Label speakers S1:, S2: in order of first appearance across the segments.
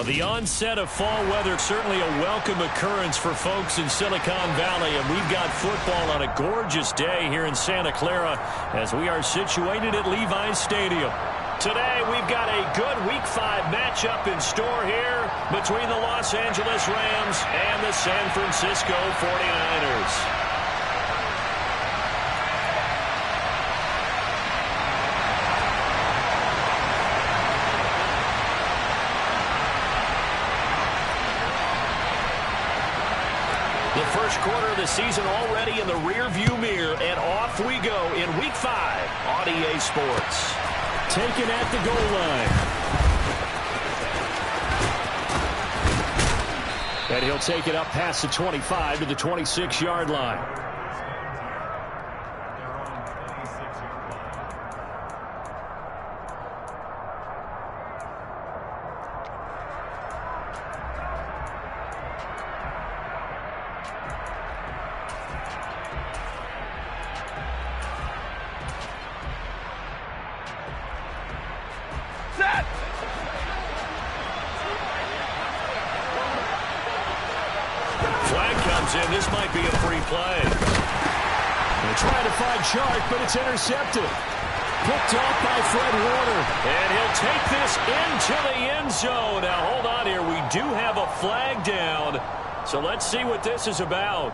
S1: The onset of fall weather, certainly a welcome occurrence for folks in Silicon Valley, and we've got football on a gorgeous day here in Santa Clara as we are situated at Levi's Stadium. Today, we've got a good Week 5 matchup in store here between the Los Angeles Rams and the San Francisco 49ers. The first quarter of the season already in the rear-view mirror, and off we go in Week 5 on EA Sports. Taken at the goal line. And he'll take it up past the 25 to the 26-yard line. Flag comes in. This might be a free play. They're trying to find Chark, but it's intercepted. Picked off by Fred Warner. And he'll take this into the end zone. Now, hold on here. We do have a flag down. So let's see what this is about.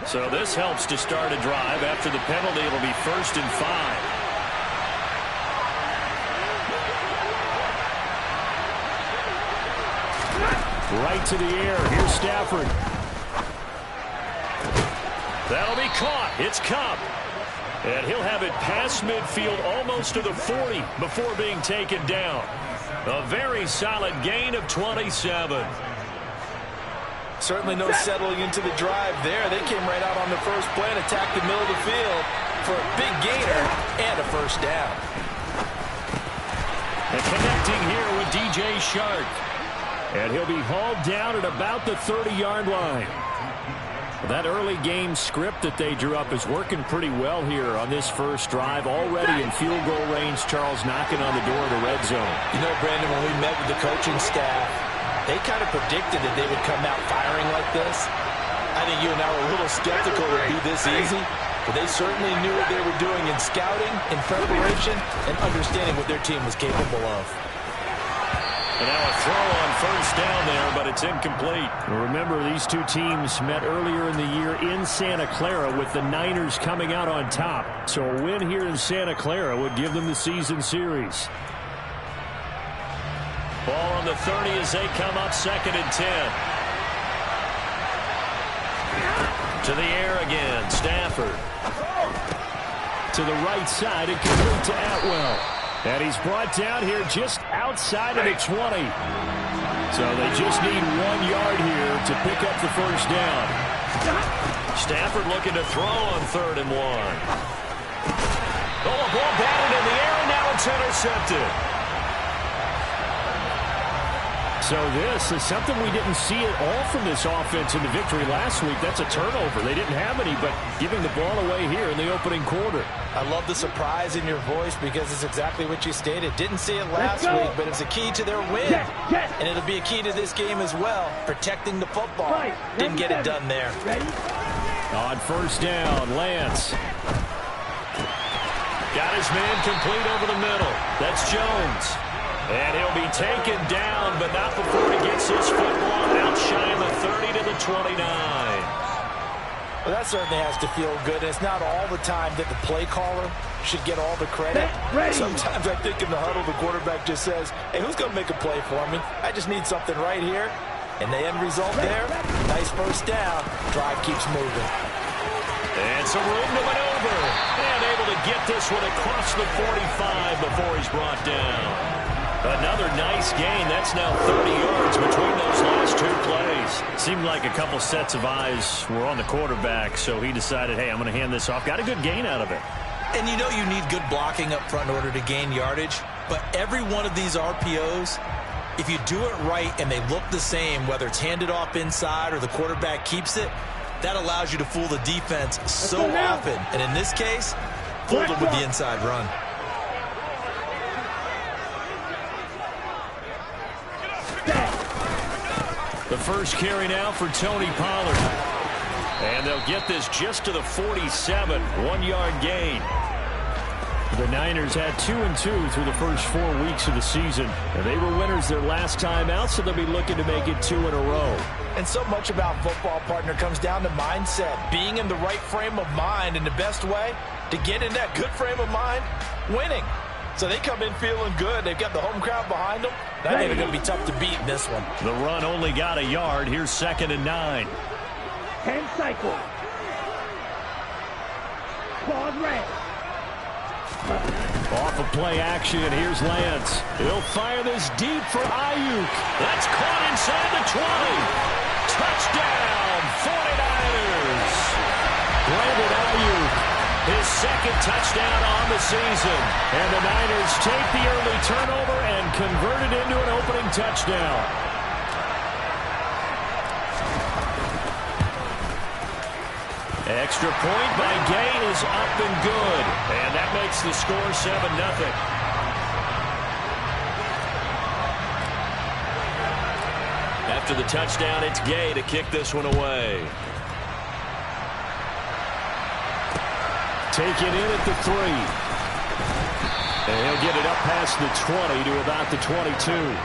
S1: So this helps to start a drive. After the penalty, it'll be 1st and 5. Right to the air. Here's Stafford. That'll be caught. It's Kupp. And he'll have it past midfield almost to the 40 before being taken down. A very solid gain of 27.
S2: Certainly no settling into the drive there. They came right out on the first play and attacked the middle of the field for a big gainer and a first down.
S1: And connecting here with DJ Chark. And he'll be hauled down at about the 30-yard line. That early game script that they drew up is working pretty well here on this first drive. Already in field goal range, Charles knocking on the door of the red zone.
S2: You know, Brandon, when we met with the coaching staff, they kind of predicted that they would come out firing like this. I think you and I were a little skeptical it would be this easy, but they certainly knew what they were doing in scouting, in preparation, and understanding what their team was capable of.
S1: And now a throw on first down there, but it's incomplete. Remember, these two teams met earlier in the year in Santa Clara with the Niners coming out on top. So a win here in Santa Clara would give them the season series. Ball on the 30 as they come up 2nd and 10. To the air again, Stafford. To the right side, and complete to Atwell. And he's brought down here just outside of the 20. So they just need 1 yard here to pick up the first down. Stafford looking to throw on 3rd and 1. Oh, a ball batted in the air, and now it's intercepted. So this is something we didn't see at all from this offense in the victory last week. That's a turnover. They didn't have any, but giving the ball away here in the opening quarter.
S2: I love the surprise in your voice because it's exactly what you stated. Didn't see it last week, but it's a key to their win. And it'll be a key to this game as well, protecting the football. Didn't get it done there.
S1: On first down, Lance. Got his man complete over the middle. That's Jones. And he'll be taken down, but not before he gets his football outshine the 30 to the 29.
S2: Well, that certainly has to feel good. And it's not all the time that the play caller should get all the credit. Sometimes I think in the huddle, the quarterback just says, hey, who's going to make a play for me? I just need something right here. And the end result there, nice first down. Drive keeps moving.
S1: And some room to maneuver. And able to get this one across the 45 before he's brought down. Another nice gain. That's now 30 yards between those last two plays. Seemed like a couple sets of eyes were on the quarterback, so he decided, hey, I'm going to hand this off. Got a good gain out of it.
S2: And you know you need good blocking up front in order to gain yardage, but every one of these RPOs if you do it right and they look the same, whether it's handed off inside or the quarterback keeps it, that allows you to fool the defense so often. And in this case, fooled them with the inside run.
S1: The first carry now for Tony Pollard. And they'll get this just to the 47, 1-yard gain. The Niners had 2-2 through the first 4 weeks of the season. And they were winners their last time out, so they'll be looking to make it 2 in a row.
S2: And so much about football, partner, comes down to mindset. Being in the right frame of mind, and the best way to get in that good frame of mind, winning. So they come in feeling good. They've got the home crowd behind them. That ain't going to be tough to beat in this one.
S1: The run only got a yard. Here's 2nd and 9.
S3: 10 cycles. Claude Ray.
S1: Off of play action, here's Lance. He'll fire this deep for Ayuk. That's caught inside the 20. Touchdown, 49ers. Brandon Ayuk, his 2nd touchdown on the season. And the Niners take the early turnover and convert it into an opening touchdown. Extra point by Gay is up and good. And that makes the score 7-0. After the touchdown, it's Gay to kick this one away. Taken in at the 3. And he'll get it up past the 20 to about the 22.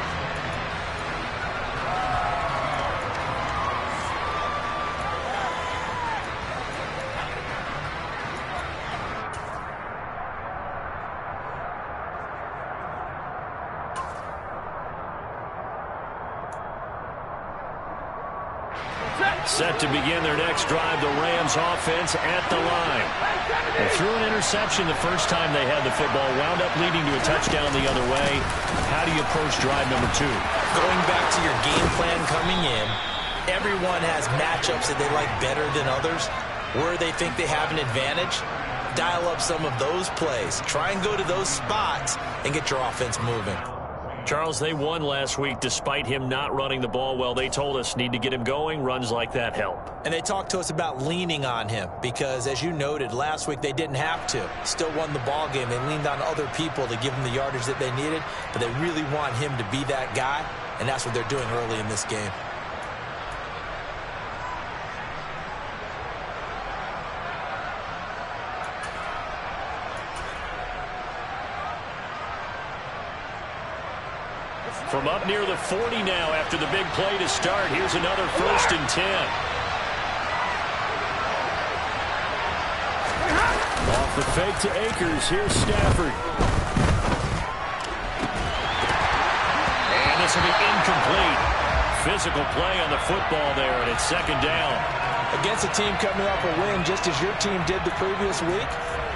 S1: Set to begin their next drive, the Rams offense at the line. They threw an interception the first time they had the football, wound up leading to a touchdown the other way. How do you approach drive number 2?
S2: Going back to your game plan coming in, everyone has matchups that they like better than others. Where they think they have an advantage, dial up some of those plays. Try and go to those spots and get your offense moving.
S1: Charles, they won last week despite him not running the ball well. They told us need to get him going. Runs like that help.
S2: And they talked to us about leaning on him because, as you noted, last week they didn't have to. Still won the ball game. They leaned on other people to give them the yardage that they needed, but they really want him to be that guy, and that's what they're doing early in this game.
S1: From up near the 40 now after the big play to start. Here's another 1st and 10. Off the fake to Akers. Here's Stafford. And this will be incomplete. Physical play on the football there, and it's 2nd down.
S2: Against a team coming off a win just as your team did the previous week,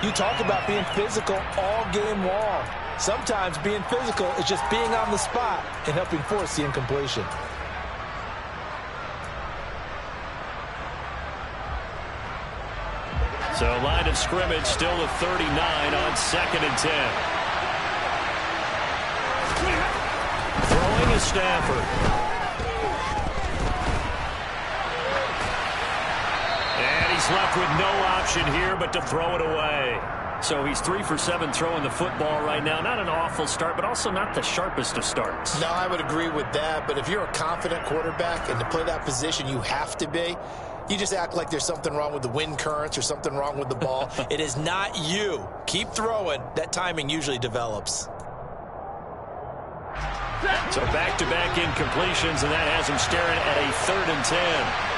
S2: you talk about being physical all game long. Sometimes being physical is just being on the spot and helping force the incompletion.
S1: So line of scrimmage still the 39 on 2nd and 10. Throwing is Stafford. And he's left with no option here but to throw it away. So he's 3 for 7 throwing the football right now. Not an awful start, but also not the sharpest of starts.
S4: No, I would agree with that. But if you're a confident quarterback and to play that position, you have to be. You just act like there's something wrong with the wind currents or something wrong with the ball.
S2: It is not you. Keep throwing. That timing usually develops.
S1: So back-to-back incompletions, and that has him staring at a 3rd and 10.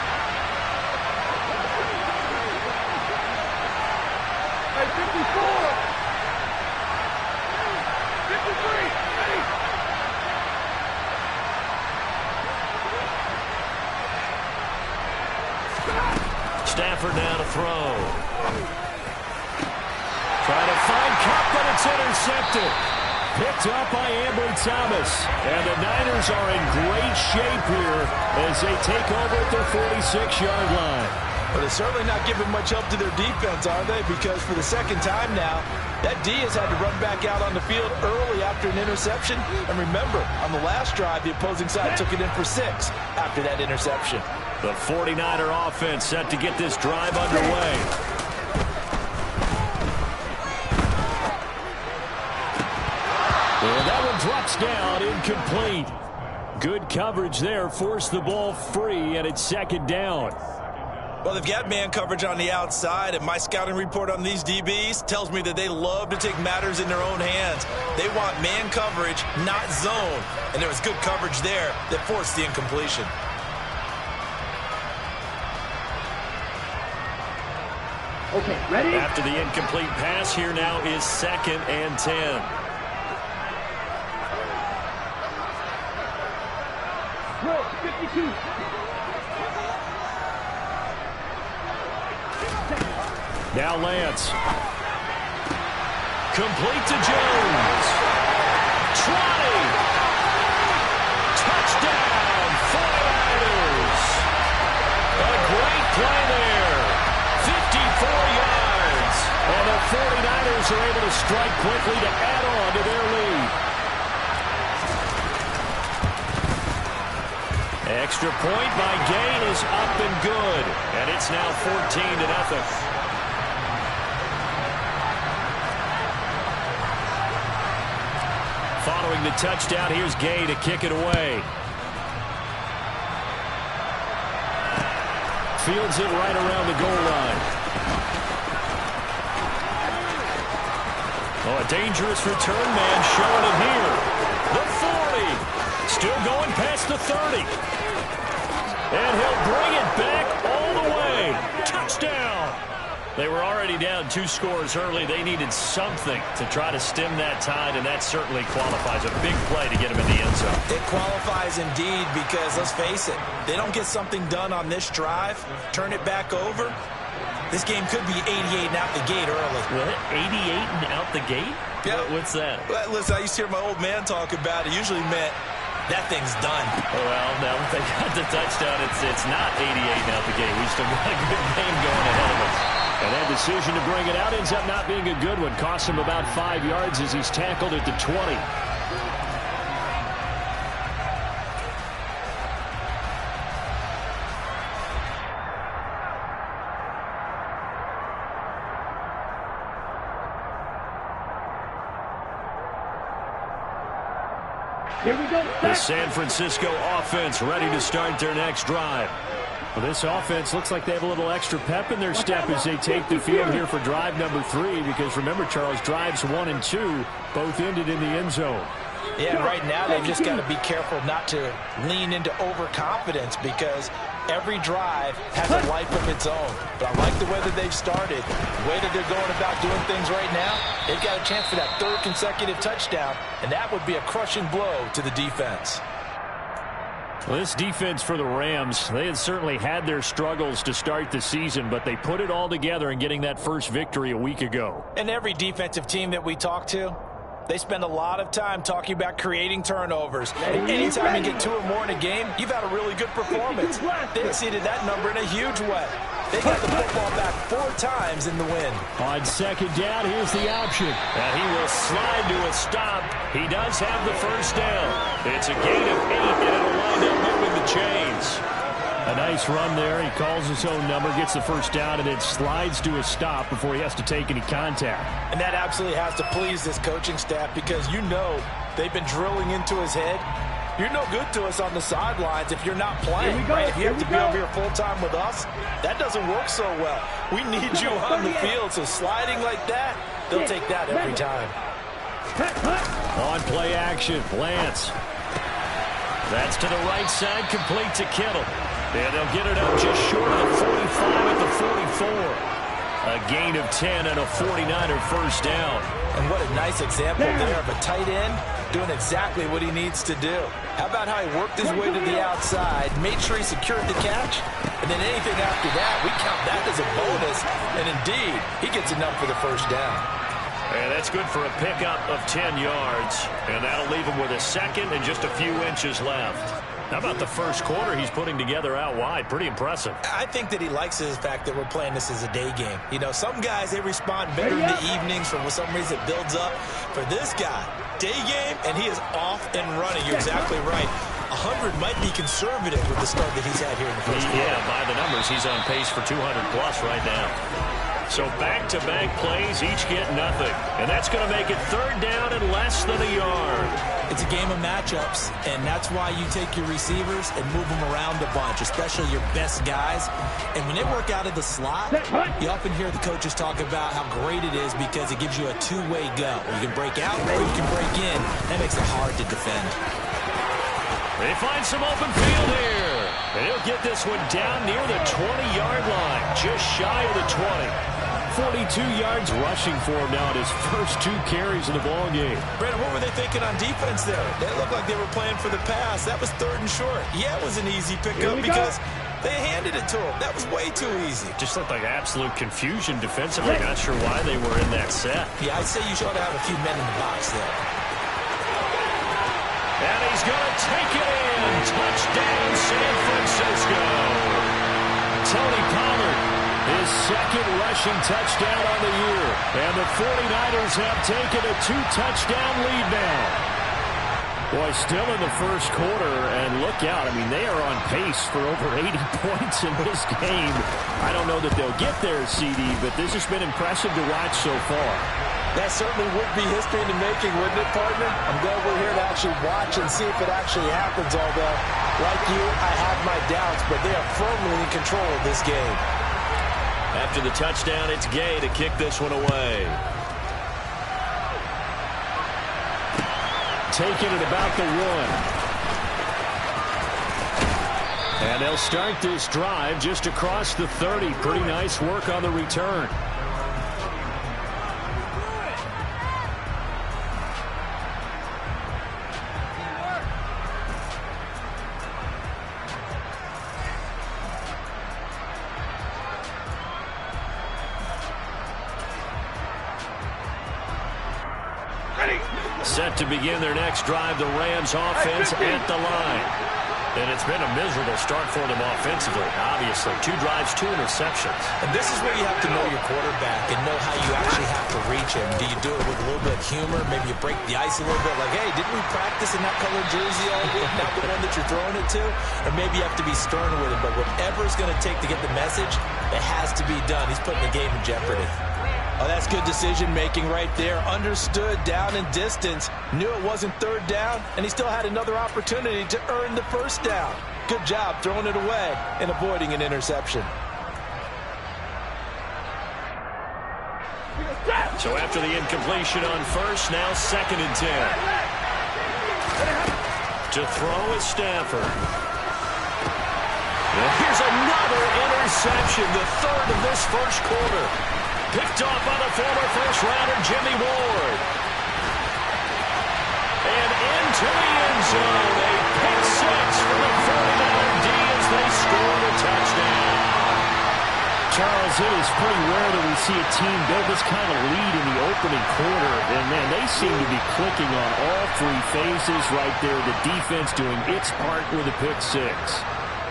S1: Stafford now to throw. Trying to find Kupp, but it's intercepted. Picked up by Ambry Thomas. And the Niners are in great shape here as they take over at their 46-yard line.
S2: But they're certainly not giving much help to their defense, are they? Because for the second time now, that D has had to run back out on the field early after an interception. And remember, on the last drive, the opposing side took it in for 6 after that interception.
S1: The 49er offense set to get this drive underway. And that one drops down, incomplete. Good coverage there, forced the ball free, and it's second down.
S2: Well, they've got man coverage on the outside, and my scouting report on these DBs tells me that they love to take matters in their own hands. They want man coverage, not zone. And there was good coverage there that forced the incompletion.
S3: Okay, ready?
S1: After the incomplete pass, here now is 2nd and 10.
S3: Roll, 52.
S1: Now Lance. Complete to Jones. 20. Touchdown, 49ers. A great play there. 54 yards. And the 49ers are able to strike quickly to add on to their lead. Extra point by Gain is up and good. And it's now 14-0. Following the touchdown, here's Gay to kick it away. Fields it right around the goal line. Oh, a dangerous return man showing it here. The 40. Still going past the 30. And he'll bring it back all the way. Touchdown. They were already down 2 scores early. They needed something to try to stem that tide, and that certainly qualifies. A big play to get him in the end zone.
S2: It qualifies indeed because, let's face it, they don't get something done on this drive, turn it back over, this game could be 88 and out the gate early.
S1: What? 88 and out the gate?
S2: Yeah.
S1: What's that?
S2: Well, listen, I used to hear my old man talk about it. Usually meant that thing's done.
S1: Well, now if they got the touchdown, it's not 88 and out the gate. We still got a good game going ahead of us. And that decision to bring it out ends up not being a good one. Cost him about 5 yards as he's tackled at the 20.
S3: Here we go.
S1: The San Francisco offense ready to start their next drive. Well, this offense looks like they have a little extra pep in their step as they take the field here for drive number 3, because remember, Charles, drives 1 and 2 both ended in the end zone.
S2: Yeah, right now they've just got to be careful not to lean into overconfidence because every drive has a life of its own. But I like the way that they've started, the way that they're going about doing things right now. They've got a chance for that 3rd consecutive touchdown, and that would be a crushing blow to the defense.
S1: Well, this defense for the Rams, they had certainly had their struggles to start the season, but they put it all together in getting that first victory a week ago.
S2: And every defensive team that we talk to, they spend a lot of time talking about creating turnovers. And anytime you get 2 or more in a game, you've had a really good performance. They exceeded that number in a huge way. They got the football back 4 times in the win.
S1: On 2nd down, here's the option. And he will slide to a stop. He does have the first down. It's a gain of 8, and it'll wind up moving the chains. A nice run there. He calls his own number, gets the first down, and then slides to a stop before he has to take any contact.
S2: And that absolutely has to please this coaching staff because you know they've been drilling into his head. You're no good to us on the sidelines if you're not playing, right? If you have to be over here full-time with us, that doesn't work so well. We need you on the field, so sliding like that, they'll take that every time.
S1: On play action, Lance. That's to the right side, complete to Kittle. And they'll get it up just short of the 45 at the 44. A gain of 10 and a 49er first down.
S2: And what a nice example there of a tight end doing exactly what he needs to do. How about how he worked his way to the outside, made sure he secured the catch, and then anything after that, we count that as a bonus. And indeed, he gets enough for the first down.
S1: And that's good for a pickup of 10 yards. And that'll leave him with a second and just a few inches left. How about the first quarter he's putting together out wide? Pretty impressive.
S2: I think that he likes the fact that we're playing this as a day game. You know, some guys, they respond better in the evenings. For some reason, it builds up. For this guy, day game, and he is off and running. You're exactly right. 100 might be conservative with the start that he's had here in the first quarter.
S1: Yeah, by the numbers, he's on pace for 200-plus right now. So back-to-back plays, each get nothing. And that's going to make it third down and less than a yard.
S2: It's a game of matchups, and that's why you take your receivers and move them around a bunch, especially your best guys. And when they work out of the slot, you often hear the coaches talk about how great it is because it gives you a two-way go. You can break out or you can break in. That makes it hard to defend.
S1: They find some open field here. And he'll get this one down near the 20-yard line, just shy of the 20. 42 yards rushing for him now at his first 2 carries in the ballgame.
S2: Brandon, what were they thinking on defense there? They looked like they were playing for the pass. That was 3rd and short. Yeah, it was an easy pickup because they handed it to him. That was way too easy.
S1: Just looked like absolute confusion defensively. Not sure why they were in that set.
S2: Yeah, I'd say you should have a few men in the box there.
S1: And he's going to take it in. Touchdown, San Francisco. Tony Pollard, his second rushing touchdown on the year. And the 49ers have taken a 2-touchdown lead now. Boy, still in the first quarter, and look out. I mean, they are on pace for over 80 points in this game. I don't know that they'll get there, CD, but this has been impressive to watch so far.
S2: That certainly would be history in the making, wouldn't it, partner? I'm glad we're here to actually watch and see if it actually happens, although, like you, I have my doubts, but they are firmly in control of this game.
S1: After the touchdown, it's Gay to kick this one away. Taking it about the 1. And they'll start this drive just across the 30. Pretty nice work on the return. Set to begin their next drive, the Rams offense at the line. And it's been a miserable start for them offensively, obviously. 2 drives, 2 interceptions.
S2: And this is where you have to know your quarterback and know how you actually have to reach him. Do you do it with a little bit of humor? Maybe you break the ice a little bit, like, hey, didn't we practice in that colored jersey all week? Not the one that you're throwing it to? Or maybe you have to be stern with it. But whatever it's going to take to get the message, it has to be done. He's putting the game in jeopardy. Oh, that's good decision-making right there. Understood down and distance. Knew it wasn't 3rd down, and he still had another opportunity to earn the 1st down. Good job throwing it away and avoiding an interception.
S1: So after the incompletion on 1st, now 2nd and 10. To throw is Stafford. And here's another interception, the 3rd of this first quarter. Picked off by the former first-rounder Jimmy Ward. And into the end zone. A pick 6 for the 49er D as they score the touchdown. Charles, it is pretty rare that we see a team build this kind of lead in the opening quarter. And, man, they seem to be clicking on all 3 phases right there. The defense doing its part with a pick 6.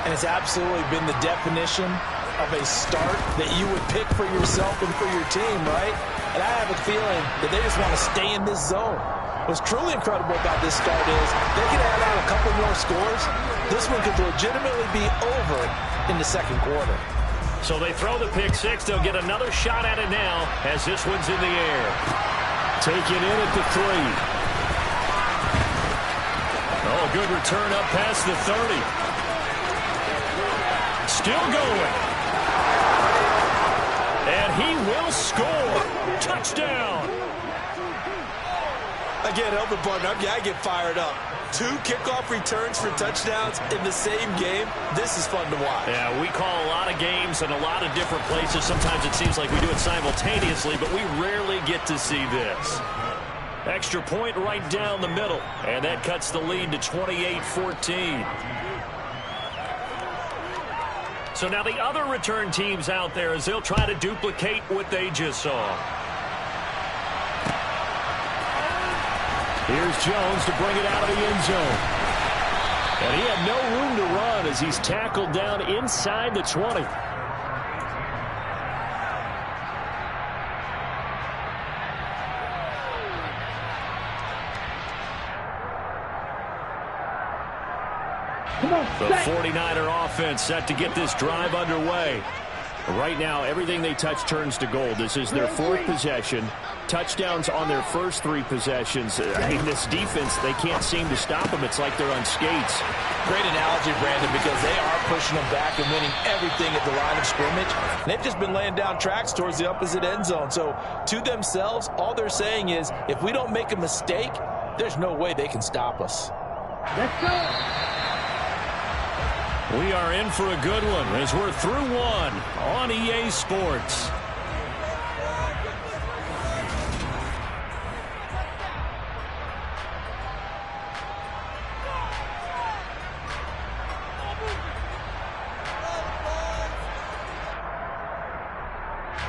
S2: And it's absolutely been the definition of a start that you would pick for yourself and for your team, right? And I have a feeling that they just want to stay in this zone. What's truly incredible about this start is they can add on a couple more scores. This one could legitimately be over in the 2nd quarter.
S1: So they throw the pick 6. They'll get another shot at it now as this one's in the air. Take it in at the 3. Oh, good return up past the 30. Still going. And he will score. Touchdown.
S2: Again, help it, partner. I get fired up. 2 kickoff returns for touchdowns in the same game. This is fun to watch.
S1: Yeah, we call a lot of games in a lot of different places. Sometimes it seems like we do it simultaneously, but we rarely get to see this. Extra point right down the middle, and that cuts the lead to 28-14. So now the other return teams out there as they'll try to duplicate what they just saw. Here's Jones to bring it out of the end zone. And he had no room to run as he's tackled down inside the 20. The 49er offense set to get this drive underway. Right now, everything they touch turns to gold. This is their 4th possession. Touchdowns on their first 3 possessions. I mean, this defense, they can't seem to stop them. It's like they're on skates.
S2: Great analogy, Brandon, because they are pushing them back and winning everything at the line of scrimmage. And they've just been laying down tracks towards the opposite end zone. So, to themselves, all they're saying is, if we don't make a mistake, there's no way they can stop us.
S3: Let's go.
S1: We are in for a good one as we're through one on EA Sports.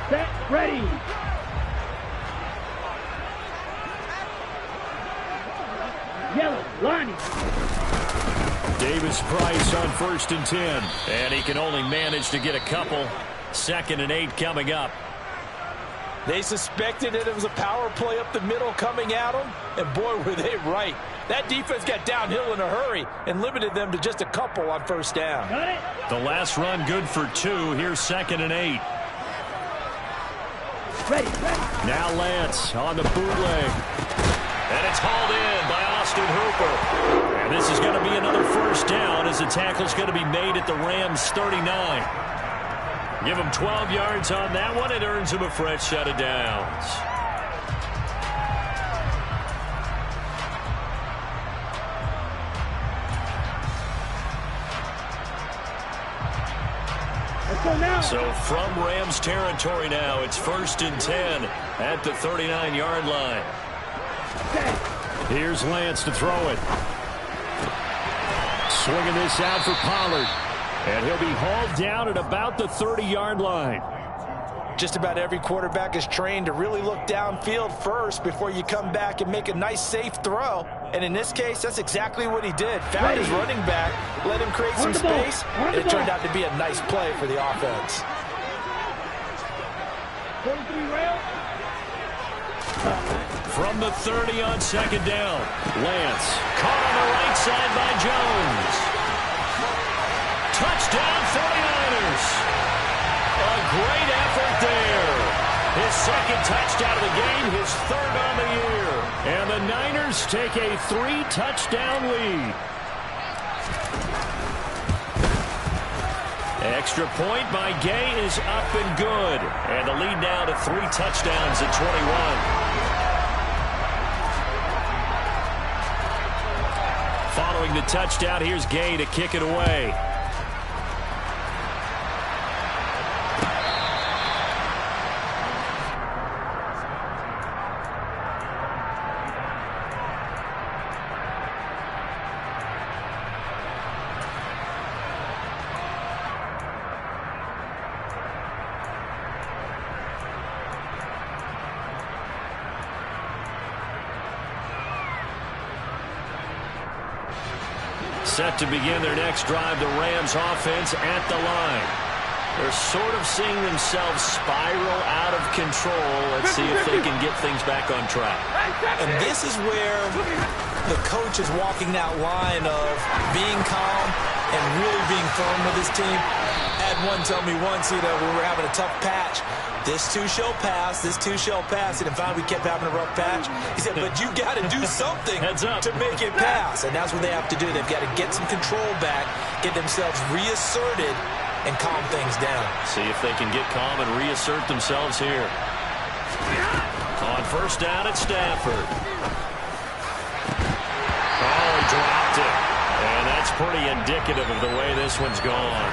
S3: Set, ready. Yellow, Lonnie.
S1: Davis Price on 1st and 10. And he can only manage to get a couple. 2nd and 8 coming up.
S2: They suspected that it was a power play up the middle coming at them, and boy, were they right. That defense got downhill in a hurry and limited them to just a couple on 1st down.
S3: Got it.
S1: The last run good for 2. Here's 2nd and 8.
S3: Ready.
S1: Now Lance on the bootleg. And it's hauled in by Austin Hooper. And this is going to be another 1st down as the tackle's going to be made at the Rams 39. Give him 12 yards on that one. It earns him a fresh set of downs.
S3: Let's go now.
S1: So from Rams territory now, it's 1st and 10 at the 39-yard line. Here's Lance to throw it. Swinging this out for Pollard. And he'll be hauled down at about the 30-yard line.
S2: Just about every quarterback is trained to really look downfield first before you come back and make a nice, safe throw. And in this case, that's exactly what he did. Found his running back, let him create some space, and it turned out to be a nice play for the offense.
S3: 43 rail.
S1: From the 30 on 2nd down, Lance caught on the right side by Jones. Touchdown 49ers. A great effort there. His 2nd touchdown of the game, his 3rd on the year. And the Niners take a 3-touchdown lead. Extra point by Gay is up and good. And the lead now to 3 touchdowns at 21. Following the touchdown, here's Gay to kick it away. Set to begin their next drive, the Rams offense at the line. They're sort of seeing themselves spiral out of control. Let's see if they can get things back on track.
S2: And this is where the coach is walking that line of being calm and really being firm with his team. I had one tell me once, when we were having a tough patch, this too shall pass, this too shall pass. And finally we kept having a rough patch. He said, but you got to do something to make it pass. And that's what they have to do. They've got to get some control back, get themselves reasserted, and calm things down.
S1: See if they can get calm and reassert themselves here. On 1st down at Stafford. Oh, he dropped it. And that's pretty indicative of the way this one's gone.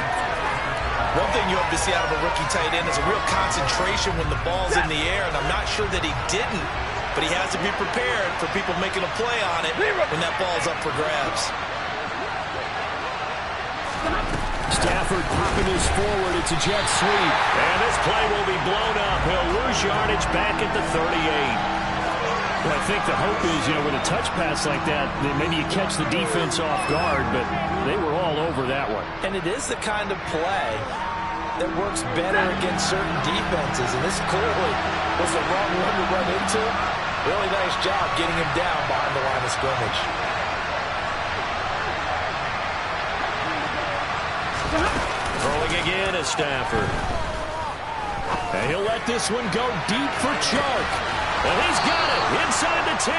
S2: One thing you hope to see out of a rookie tight end is a real concentration when the ball's in the air, and I'm not sure that he didn't, but he has to be prepared for people making a play on it when that ball's up for grabs.
S1: Stafford popping this forward. It's a jet sweep. And this play will be blown up. He'll lose yardage back at the 38. Well, I think the hope is, with a touch pass like that, maybe you catch the defense off guard, but they were all over that one.
S2: And it is the kind of play that works better against certain defenses, and this clearly was the wrong one to run into. Really nice job getting him down behind the line of scrimmage.
S1: Throwing again is Stafford. And he'll let this one go deep for Chark. And he's got it inside the 10.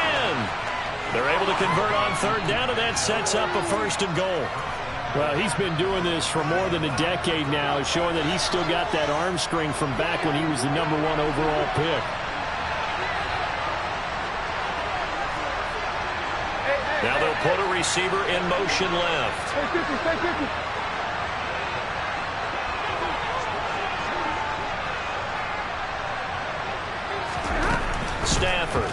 S1: They're able to convert on third down, and that sets up a 1st and goal. Well, he's been doing this for more than a decade now, showing that he's still got that arm strength from back when he was the #1 overall pick. Now they'll put a receiver in motion left. Stafford.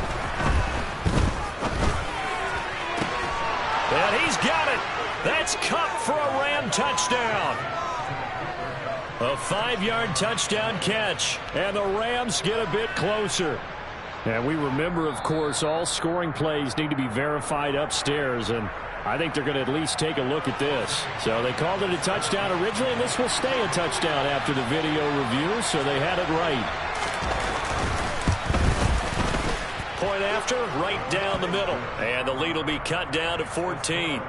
S1: And he's got it. That's Kupp for a Ram touchdown. A 5-yard touchdown catch. And the Rams get a bit closer. And we remember, of course, all scoring plays need to be verified upstairs. And I think they're going to at least take a look at this. So they called it a touchdown originally, and this will stay a touchdown after the video review. So they had it right. Point after, right down the middle. And the lead will be cut down to 14.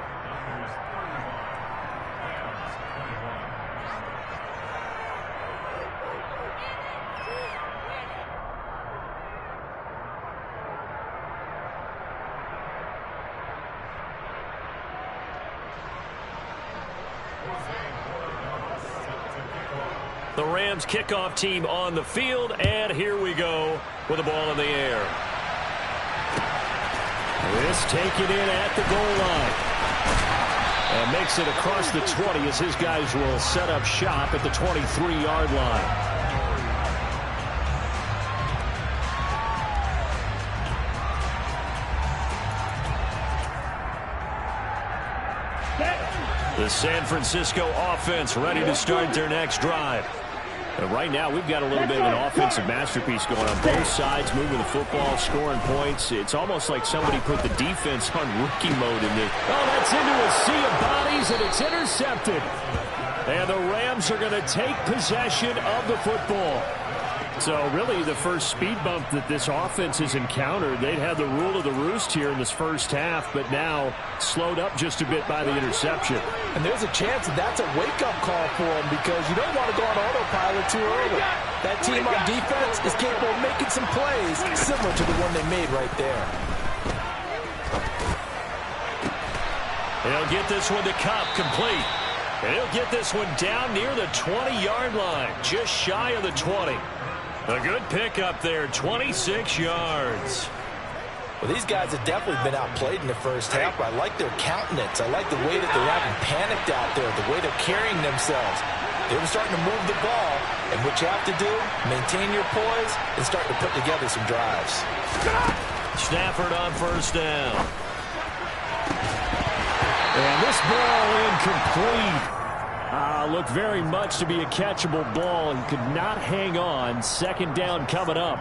S1: The Rams kickoff team on the field, and here we go with the ball in the air. This taken in at the goal line. And makes it across the 20 as his guys will set up shop at the 23-yard line. The San Francisco offense ready to start their next drive. And right now, we've got a little bit of an offensive masterpiece going on both sides, moving the football, scoring points. It's almost like somebody put the defense on rookie mode in there. Oh, that's into a sea of bodies, and it's intercepted. And the Rams are going to take possession of the football. So really the first speed bump that this offense has encountered, they'd had the rule of the roost here in this first half, but now slowed up just a bit by the interception.
S2: And there's a chance that that's a wake-up call for them, because you don't want to go on autopilot too early. That team on defense is capable of making some plays similar to the one they made right there.
S1: He'll get this one to Kupp, complete. And he'll get this one down near the 20-yard line, just shy of the 20. A good pickup there, 26 yards.
S2: Well, these guys have definitely been outplayed in the first half. I like their countenance. I like the way that they haven't panicked out there, the way they're carrying themselves. They were starting to move the ball, and what you have to do, maintain your poise and start to put together some drives.
S1: Stafford on first down. And this ball incomplete. Looked very much to be a catchable ball. He could not hang on. Second down coming up.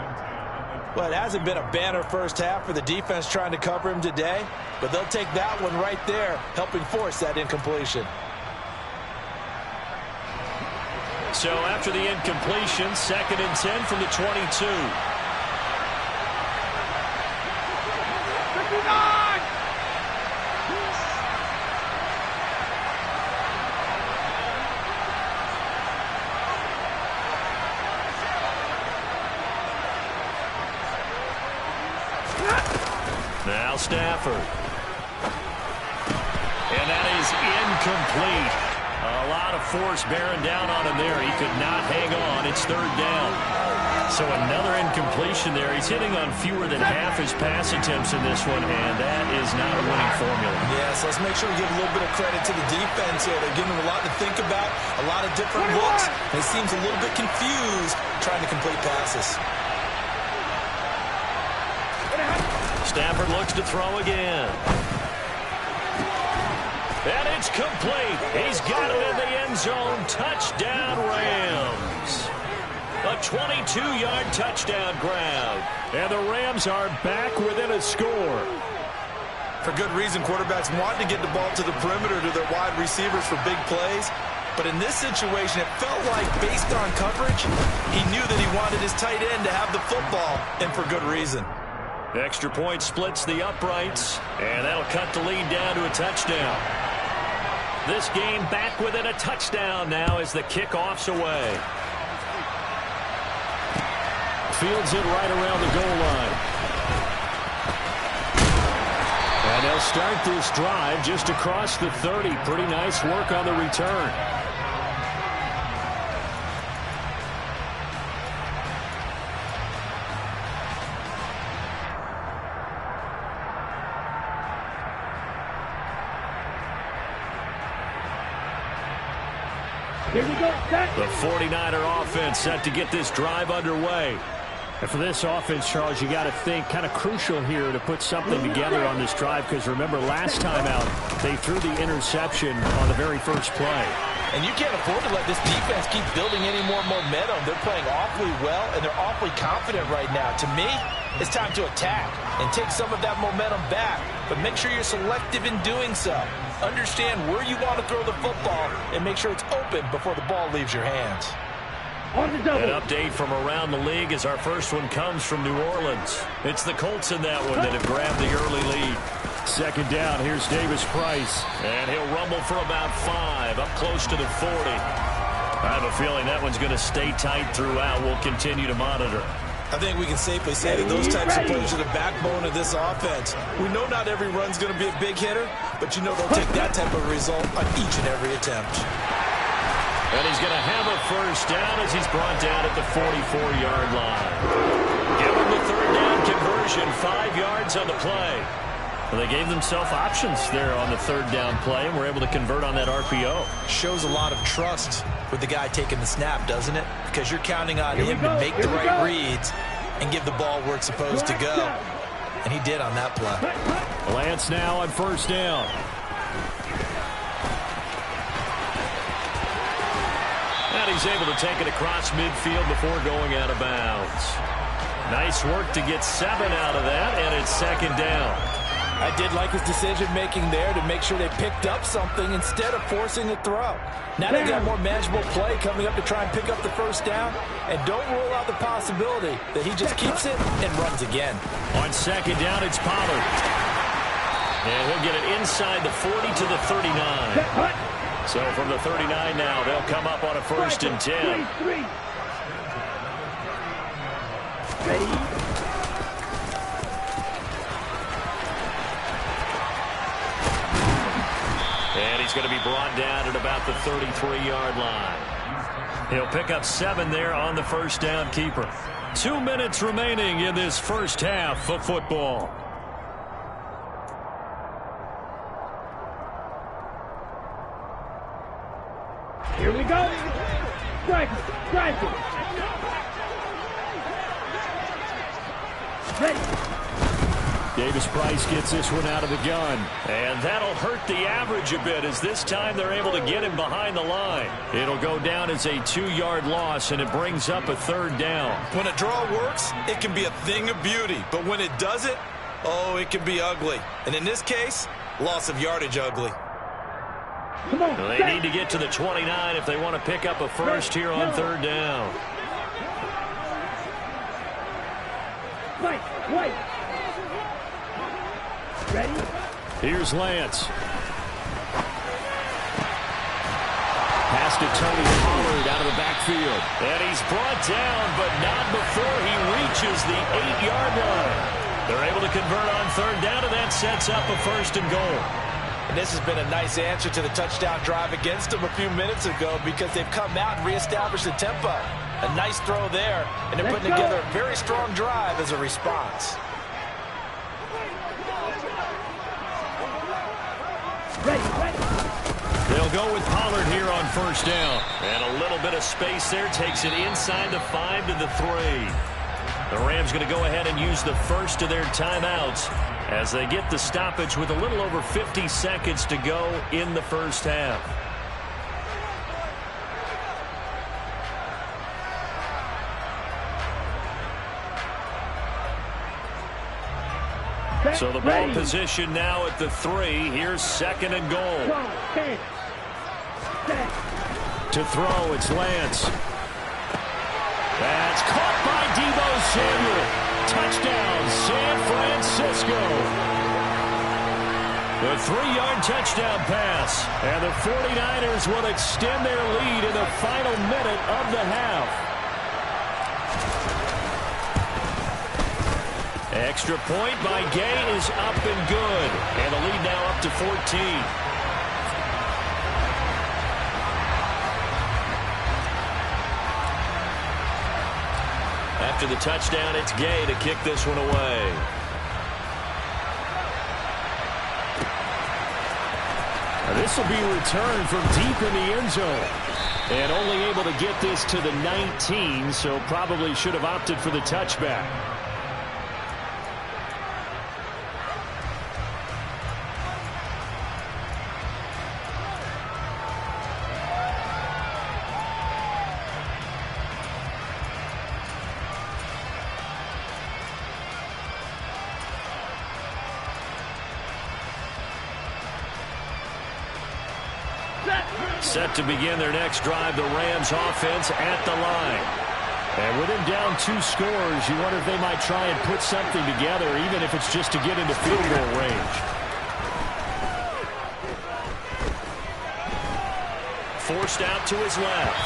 S2: Well, it hasn't been a banner first half for the defense trying to cover him today, but they'll take that one right there, helping force that incompletion.
S1: So after the incompletion, 2nd and 10 from the 22. Now Stafford. And that is incomplete. A lot of force bearing down on him there. He could not hang on. It's 3rd down. So another incompletion there. He's hitting on fewer than half his pass attempts in this one, and that is not a winning formula.
S2: Yes, let's make sure we give a little bit of credit to the defense here. They're giving him a lot to think about, a lot of different looks. And he seems a little bit confused trying to complete passes.
S1: Stafford looks to throw again. And it's complete. He's got it in the end zone. Touchdown, Rams. A 22-yard touchdown grab. And the Rams are back within a score.
S2: For good reason, quarterbacks want to get the ball to the perimeter to their wide receivers for big plays. But in this situation, it felt like, based on coverage, he knew that he wanted his tight end to have the football, and for good reason.
S1: The extra point splits the uprights, and that'll cut the lead down to a touchdown. This game back within a touchdown now as the kickoff's away. Fields it right around the goal line. And they'll start this drive just across the 30. Pretty nice work on the return.
S3: Here we go. Set.
S1: The 49er offense set to get this drive underway. And for this offense, Charles, you got to think kind of crucial here to put something together on this drive, because remember last time out they threw the interception on the very first play.
S2: And you can't afford to let this defense keep building any more momentum. They're playing awfully well, and they're awfully confident right now. To me, it's time to attack and take some of that momentum back. But make sure you're selective in doing so. Understand where you want to throw the football and make sure it's open before the ball leaves your hands.
S3: On the double.
S1: An update from around the league as our first one comes from New Orleans. It's the Colts in that one that have grabbed the early lead. Second down, here's Davis Price. And he'll rumble for about 5, up close to the 40. I have a feeling that one's going to stay tight throughout. We'll continue to monitor.
S2: I think we can safely say that those types of plays are the backbone of this offense. We know not every run's going to be a big hitter, but you know they'll take that type of result on each and every attempt.
S1: And he's going to have a first down as he's brought down at the 44-yard line. Give him the third down conversion, 5 yards on the play. Well, they gave themselves options there on the third down play and were able to convert on that RPO.
S2: Shows a lot of trust with the guy taking the snap, doesn't it? Because you're counting on him to make the right reads and give the ball where it's supposed to go. And he did on that play.
S1: Lance now on first down. And he's able to take it across midfield before going out of bounds. Nice work to get 7 out of that, and it's second down.
S2: I did like his decision-making there to make sure they picked up something instead of forcing a throw. Now they got a more manageable play coming up to try and pick up the first down, and don't rule out the possibility that he just keeps it and runs again.
S1: On second down, it's Pollard. And he'll get it inside the 40 to the 39. So from the 39 now, they'll come up on a first and 10.
S3: Ready?
S1: And he's going to be brought down at about the 33-yard line. He'll pick up 7 there on the first down keeper. 2 minutes remaining in this first half of football.
S3: Here we go. Strike it. Strike it. Ready.
S1: Davis Price gets this one out of the gun. And that'll hurt the average a bit as this time they're able to get him behind the line. It'll go down as a 2-yard loss, and it brings up a third down.
S2: When a draw works, it can be a thing of beauty. But when it doesn't, oh, it can be ugly. And in this case, loss of yardage ugly.
S3: Come on.
S1: Well, they need to get to the 29 if they want to pick up a first here on third down.
S3: Wait. Ready?
S1: Here's Lance. Pass to Tony Pollard out of the backfield. And he's brought down, but not before he reaches the 8-yard line. They're able to convert on third down, and that sets up a first and goal.
S2: And this has been a nice answer to the touchdown drive against them a few minutes ago because they've come out and reestablished the tempo. A nice throw there, and they're putting together a very strong drive as a response.
S3: Ready.
S1: They'll go with Pollard here on first down. And a little bit of space there takes it inside the 5 to the 3. The Rams going to go ahead and use the first of their timeouts as they get the stoppage with a little over 50 seconds to go in the first half. So the ball position now at the 3. Here's 2nd and goal. To throw, it's Lance. That's caught by Deebo Samuel. Touchdown, San Francisco. The 3-yard touchdown pass. And the 49ers will extend their lead in the final minute of the half. Extra point by Gay is up and good. And the lead now up to 14. After the touchdown, it's Gay to kick this one away. This will be returned from deep in the end zone. And only able to get this to the 19, so probably should have opted for the touchback. Set to begin their next drive, the Rams offense at the line. And with him down 2 scores, you wonder if they might try and put something together, even if it's just to get into field goal range. Forced out to his left.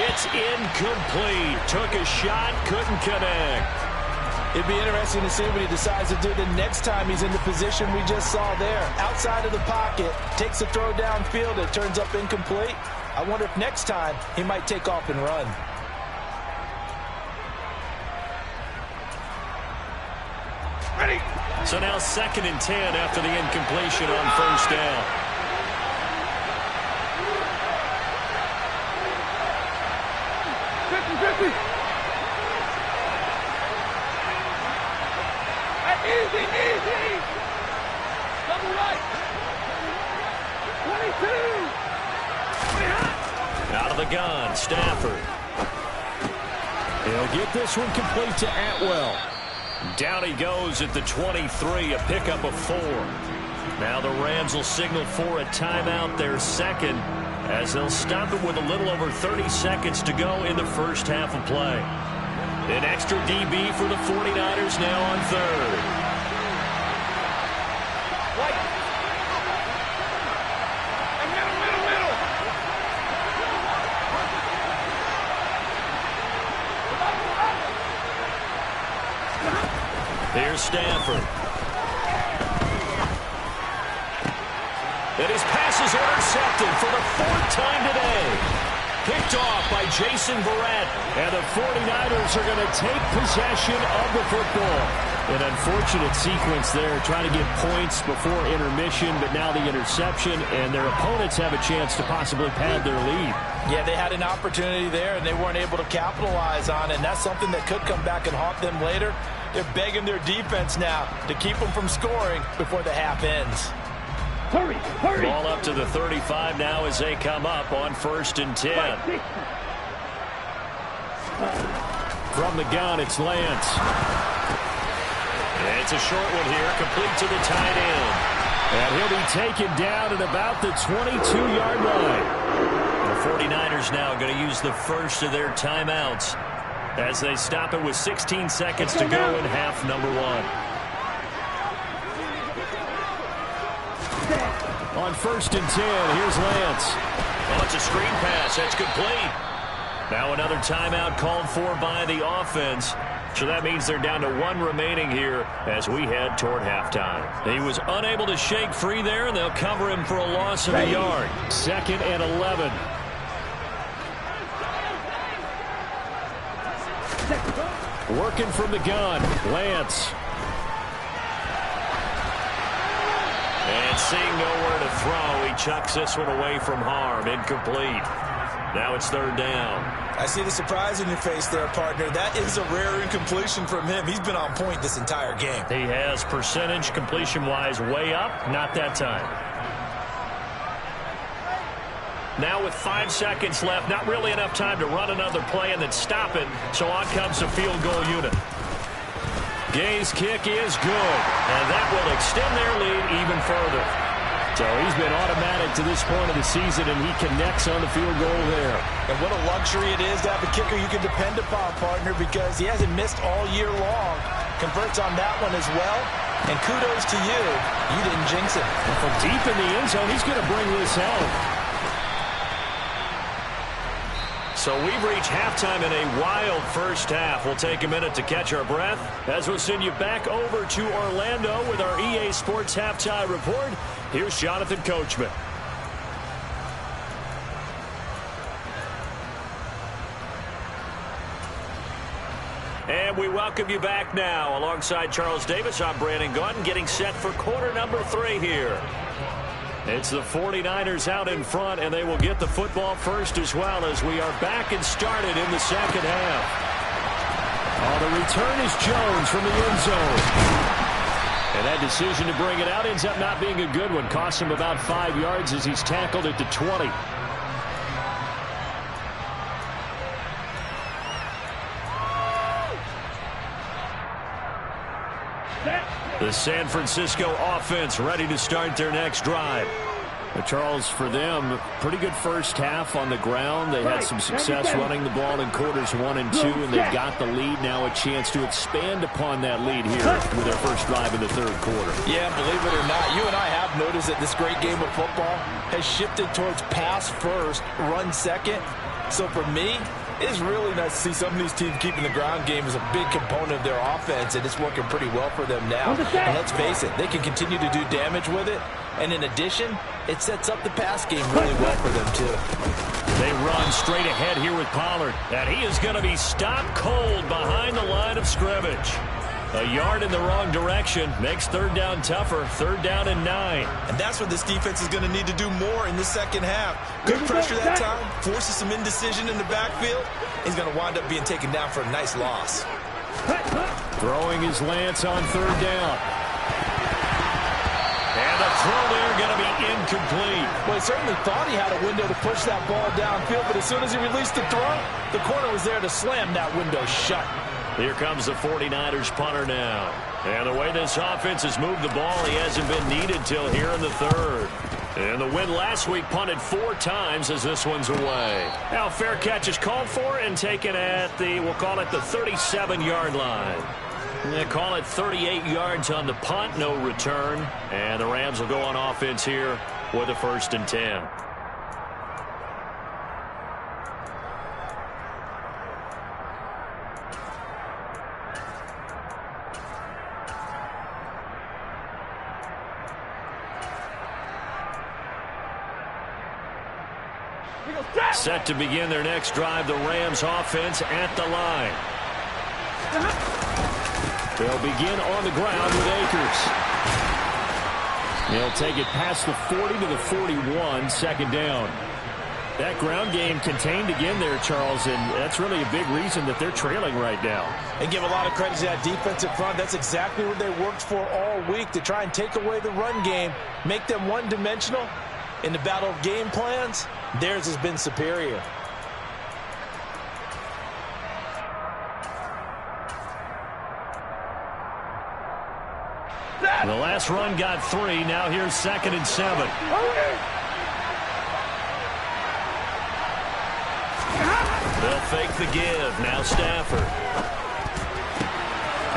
S1: It's incomplete. Took a shot, couldn't connect.
S2: It'd be interesting to see what he decides to do the next time he's in the position we just saw there. Outside of the pocket, takes a throw downfield, it turns up incomplete. I wonder if next time he might take off and run.
S3: Ready.
S1: So now 2nd and 10 after the incompletion on 1st down.
S3: Easy, easy. Double right. 22.
S1: Out of the gun, Stafford. He'll get this one complete to Atwell. Down he goes at the 23, a pickup of 4. Now the Rams will signal for a timeout, their 2nd, as they'll stop it with a little over 30 seconds to go in the first half of play. An extra DB for the 49ers now on 3rd. Here's Stafford. And his pass is intercepted for the 4th time today. Picked off by Jason Verrett. And the 49ers are going to take possession of the football. An unfortunate sequence there, trying to get points before intermission, but now the interception, and their opponents have a chance to possibly pad their lead.
S2: Yeah, they had an opportunity there, and they weren't able to capitalize on it, and that's something that could come back and haunt them later. They're begging their defense now to keep them from scoring before the half ends.
S3: Hurry, hurry.
S1: Ball up to the 35 now as they come up on 1st and 10. From the gun, it's Lance. It's a short one here, complete to the tight end. And he'll be taken down at about the 22-yard line. The 49ers now going to use the first of their timeouts as they stop it with 16 seconds to go in half number 1. On 1st and 10, here's Lance. Oh, it's a screen pass. That's complete. Now another timeout called for by the offense. So that means they're down to 1 remaining here as we head toward halftime. He was unable to shake free there, and they'll cover him for a loss of a yard. 2nd and 11. Working from the gun, Lance. And seeing nowhere to throw, he chucks this one away from harm. Incomplete. Now it's 3rd down.
S2: I see the surprise in your face there, partner. That is a rare incompletion from him. He's been on point this entire game.
S1: He has percentage completion-wise way up. Not that time. Now with 5 seconds left, not really enough time to run another play and then stop it. So on comes the field goal unit. Gay's kick is good, and that will extend their lead even further. So he's been automatic to this point of the season, and he connects on the field goal there.
S2: And what a luxury it is to have a kicker you can depend upon, partner, because he hasn't missed all year long. Converts on that one as well. And kudos to you. You didn't jinx it.
S1: And from deep in the end zone, he's going to bring this out. So we've reached halftime in a wild first half. We'll take a minute to catch our breath as we'll send you back over to Orlando with our EA Sports Halftime Report. Here's Jonathan Coachman. And we welcome you back now. Alongside Charles Davis, I'm Brandon Gaudin, getting set for quarter number 3 here. It's the 49ers out in front, and they will get the football first as well as we are back and started in the second half. Oh, the return is Jones from the end zone. And that decision to bring it out ends up not being a good one. Costs him about 5 yards as he's tackled at the 20. The San Francisco offense ready to start their next drive. Charles, for them, pretty good first half on the ground. They had some success running the ball in quarters 1 and 2, and they've got the lead now, a chance to expand upon that lead here with their first drive in the third quarter.
S2: Yeah, believe it or not, you and I have noticed that this great game of football has shifted towards pass first, run second. So for me, it's really nice to see some of these teams keeping the ground game as a big component of their offense, and it's working pretty well for them now. And let's face it, they can continue to do damage with it. And in addition, it sets up the pass game really well for them, too.
S1: They run straight ahead here with Pollard. And he is going to be stopped cold behind the line of scrimmage. A yard in the wrong direction makes third down tougher. Third down and 9.
S5: And that's what this defense is going to need to do more in the second half. Good pressure that time. Forces some indecision in the backfield. He's going to wind up being taken down for a nice loss.
S1: Throwing his Lance on third down. And the throw there going to be incomplete.
S2: Well, he certainly thought he had a window to push that ball downfield, but as soon as he released the throw, the corner was there to slam that window shut.
S1: Here comes the 49ers punter now. And the way this offense has moved the ball, he hasn't been needed till here in the third. And the win last week punted 4 times as this one's away. Now fair catch is called for and taken at the, we'll call it the 37-yard line. They call it 38 yards on the punt, no return. And the Rams will go on offense here with a 1st and 10. Set to begin their next drive, the Rams offense at the line. They'll begin on the ground with Akers. They'll take it past the 40 to the 41, second down. That ground game contained again there, Charles, and that's really a big reason that they're trailing right now.
S2: And give a lot of credit to that defensive front. That's exactly what they worked for all week, to try and take away the run game, make them one-dimensional. In the battle of game plans, theirs has been superior.
S1: The last run got 3. Now here's 2nd and 7. They'll fake the give. Now Stafford.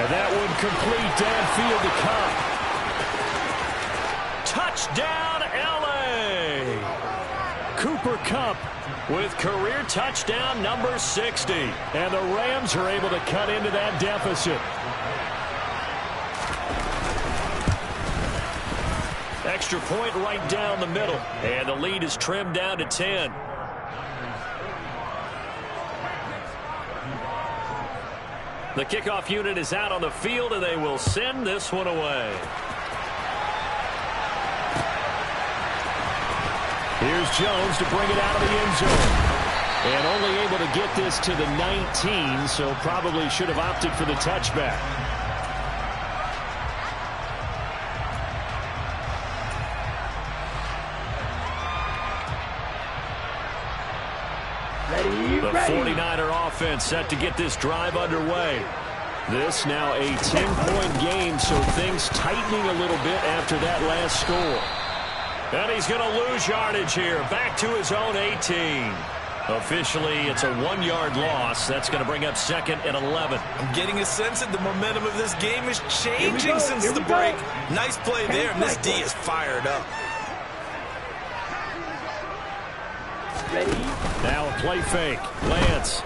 S1: And that one complete downfield to Kupp. Touchdown, L.A. Cooper Kupp with career touchdown number 60. And the Rams are able to cut into that deficit. Extra point right down the middle. And the lead is trimmed down to 10. The kickoff unit is out on the field, and they will send this one away. Here's Jones to bring it out of the end zone. And only able to get this to the 19, so probably should have opted for the touchback. The 49er offense set to get this drive underway. This now a 10-point game, so things tightening a little bit after that last score. And he's going to lose yardage here. Back to his own 18. Officially, it's a 1-yard loss. That's going to bring up 2nd and 11.
S5: I'm getting a sense that the momentum of this game is changing since the break. Nice play there, and this D is fired up.
S3: Ready?
S1: Now a play fake. Lance.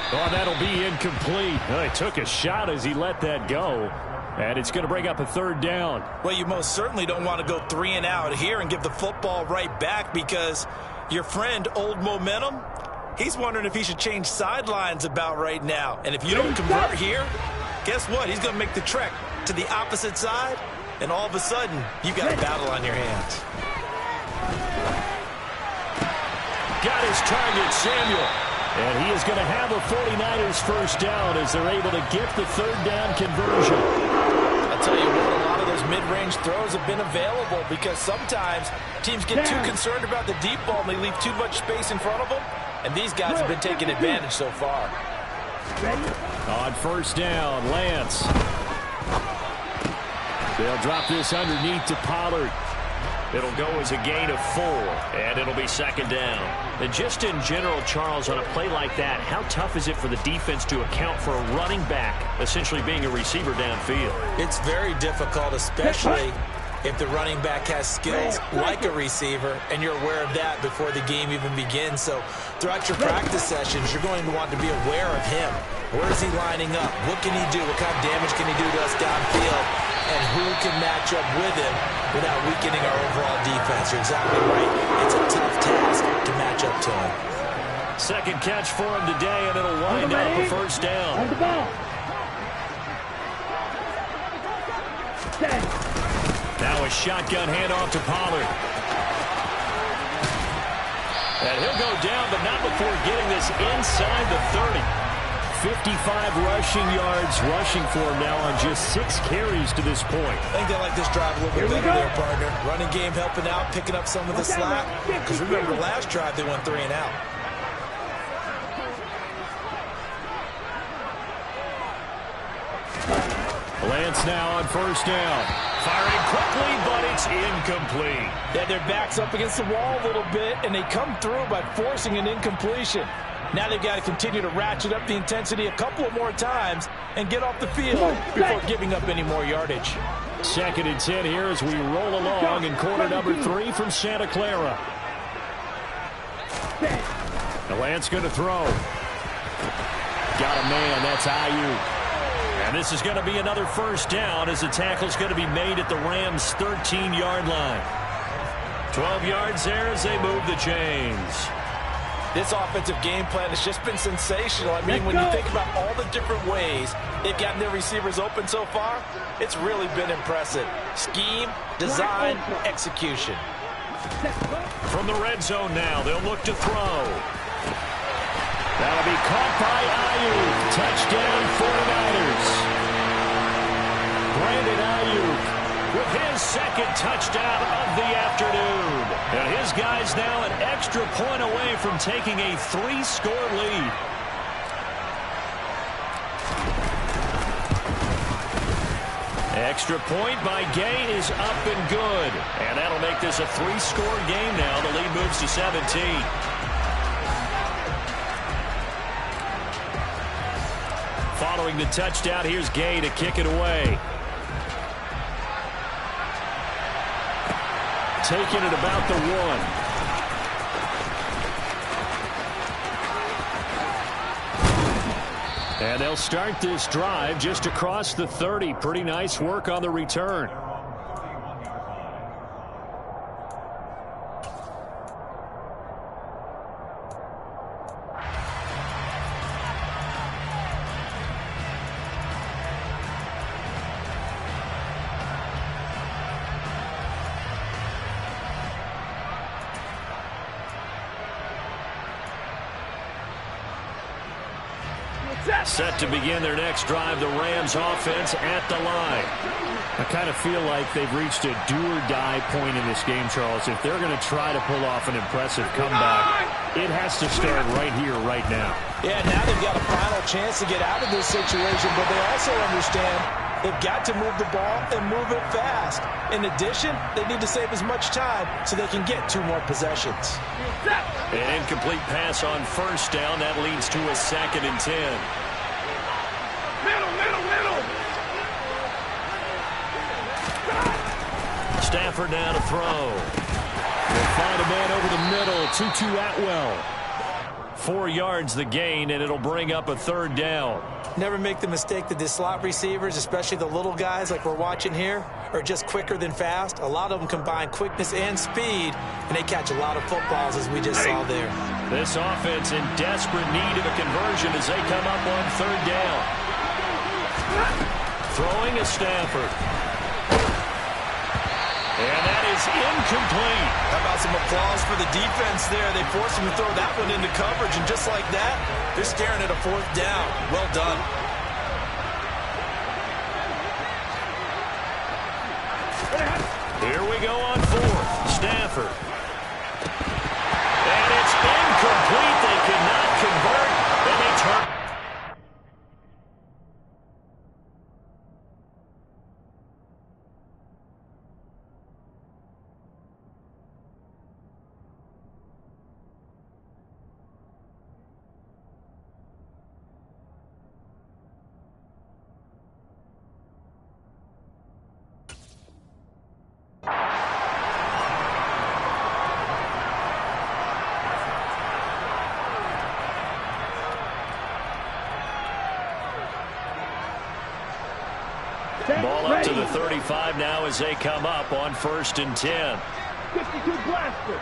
S1: Oh, that'll be incomplete. Oh, he took a shot as he let that go. And it's going to bring up a 3rd down.
S5: Well, you most certainly don't want to go 3 and out here and give the football right back, because your friend, Old Momentum, he's wondering if he should change sidelines about right now. And if you don't convert here, guess what? He's going to make the trek to the opposite side, and all of a sudden, you've got a battle on your hands.
S1: Got his target, Samuel. And he is going to have a 49ers first down as they're able to get the 3rd down conversion.
S2: I'll tell you what, a lot of those mid-range throws have been available, because sometimes teams get too concerned about the deep ball and they leave too much space in front of them. And these guys have been taking advantage so far.
S1: On first down, Lance. They'll drop this underneath to Pollard. It'll go as a gain of 4, and it'll be 2nd down. And just in general, Charles, on a play like that, how tough is it for the defense to account for a running back essentially being a receiver downfield?
S5: It's very difficult, especially if the running back has skills like a receiver, and you're aware of that before the game even begins. So throughout your practice sessions, you're going to want to be aware of him. Where is he lining up? What can he do? What kind of damage can he do to us downfield? And who can match up with him without weakening our overall defense? You're exactly right. It's a tough task to match up to him.
S1: 2nd catch for him today, and it'll wind up a 1st down.
S3: On the ball.
S1: Now a shotgun handoff to Pollard. And he'll go down, but not before getting this inside the 30. 55 rushing yards rushing for him now on just 6 carries to this point.
S5: I think they like this drive a little bit better there, partner. Running game helping out, picking up some of the slack. Because remember, the last drive they went 3 and out.
S1: Lance now on first down. Firing quickly, but it's incomplete.
S2: Yeah, their back's up against the wall a little bit, and they come through by forcing an incompletion. Now they've got to continue to ratchet up the intensity a couple of more times and get off the field before giving up any more yardage.
S1: 2nd and 10 here as we roll along in quarter number 3 from Santa Clara. The Lance going to throw. Got a man, that's Ayuk. And this is going to be another first down as the tackle's going to be made at the Rams' 13-yard line. 12 yards there as they move the chains.
S2: This offensive game plan has just been sensational. I mean, when you think about all the different ways they've gotten their receivers open so far, it's really been impressive. Scheme, design, execution.
S1: From the red zone now, they'll look to throw. That'll be caught by Ayuk. Touchdown 49ers. Brandon Ayuk with his 2nd touchdown of the afternoon. And his guys now an extra point away from taking a 3-score lead. Extra point by Gay is up and good. And that'll make this a 3-score game now. The lead moves to 17. Following the touchdown, here's Gay to kick it away. Taking it about the 1. And they'll start this drive just across the 30. Pretty nice work on the return. Set to begin their next drive, the Rams offense at the line. I kind of feel like they've reached a do-or-die point in this game, Charles. If they're going to try to pull off an impressive comeback, It has to start right here, right now.
S2: Yeah, now they've got a final chance to get out of this situation, but they also understand they've got to move the ball and move it fast. In addition, they need to save as much time so they can get 2 more possessions.
S1: An incomplete pass on first down. That leads to a 2nd and 10.
S3: Middle.
S1: Stafford now to throw. They'll find a man over the middle. Tutu Atwell. 4 yards the gain, and it'll bring up a 3rd down.
S5: Never make the mistake that the slot receivers, especially the little guys like we're watching here, are just quicker than fast. A lot of them combine quickness and speed, and they catch a lot of footballs, as we just saw there.
S1: This offense in desperate need of a conversion as they come up on 3rd down. Throwing a Stafford. And that is incomplete.
S2: How about some applause for the defense there? They forced him to throw that one into coverage, and just like that, they're staring at a 4th down. Well done.
S1: Here we go on 4th. Stafford. And it's incomplete. They could not convert. Then they turn. Ball up to the 35 now as they come up on 1st and 10.
S3: 52 blaster.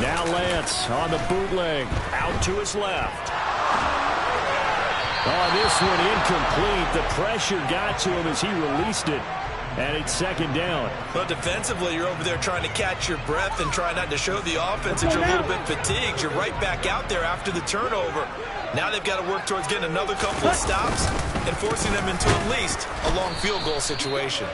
S1: Now Lance on the bootleg. Out to his left. Oh, this one incomplete. The pressure got to him as he released it. And it's 2nd down.
S2: But defensively, you're over there trying to catch your breath and try not to show the offense that you're a little bit fatigued. You're right back out there after the turnover. Now they've got to work towards getting another couple of stops and forcing them into at least a long field goal situation.